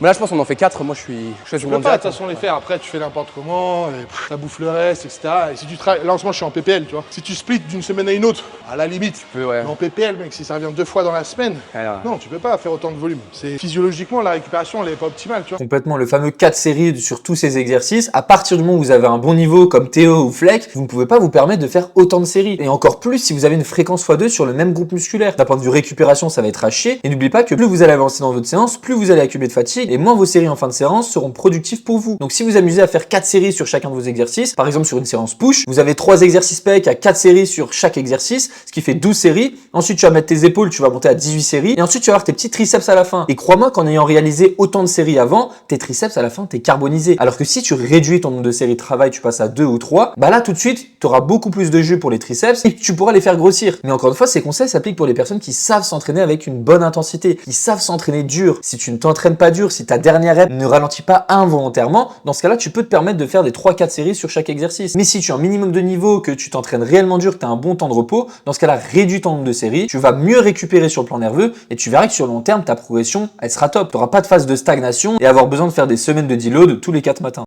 Mais là, je pense qu'on en fait 4. Moi, je suis Tu du peux monde pas de direct. toute façon les faire, après tu fais n'importe comment, et ça bouffe le reste, etc. Et si tu travailles, là en ce moment je suis en PPL, tu vois. Si tu splits d'une semaine à une autre, à la limite, tu peux, ouais. Mais en PPL, mec, si ça revient 2 fois dans la semaine, Alors, non, tu peux pas faire autant de volume. C'est physiologiquement, la récupération, elle est pas optimale, tu vois. Complètement, le fameux 4 séries sur tous ces exercices, à partir du moment où vous avez un bon niveau comme Théo ou Fleck, vous ne pouvez pas vous permettre de faire autant de séries. Et encore plus si vous avez une fréquence x2 sur le même groupe musculaire. D'un point de vue récupération, ça va être à chier. Et n'oubliez pas que plus vous allez avancer dans votre séance, plus vous allez accumuler de fatigue et moins vos séries en fin de séance seront productives pour vous. Donc si vous amusez à faire 4 séries sur chacun de vos exercices, par exemple sur une séance push, vous avez 3 exercices pec à 4 séries sur chaque exercice, ce qui fait 12 séries. Ensuite, tu vas mettre tes épaules, tu vas monter à 18 séries. Et ensuite, tu vas avoir tes petits triceps à la fin. Et crois-moi qu'en ayant réalisé autant de séries avant, tes triceps à la fin, t'es carbonisé. Alors que si tu réduis ton nombre de séries de travail, tu passes à 2 ou 3, bah là tout de suite, tu auras beaucoup plus de jus pour les triceps et tu pourras les faire grossir. Mais encore une fois, ces conseils s'appliquent pour les personnes qui savent s'entraîner avec une bonne intensité, qui savent s'entraîner dur. Si tu ne t'entraînes pas dur, si ta dernière rep ne ralentit pas involontairement, dans ce cas-là, tu peux te permettre de faire des 3-4 séries sur chaque exercice. Mais si tu as un minimum de niveau, que tu t'entraînes réellement dur, que tu as un bon temps de repos, dans ce cas-là, réduis ton nombre de séries, tu vas mieux récupérer sur le plan nerveux et tu verras que sur le long terme, ta progression, elle sera top. Tu n'auras pas de phase de stagnation et avoir besoin de faire des semaines de deload tous les 4 matins.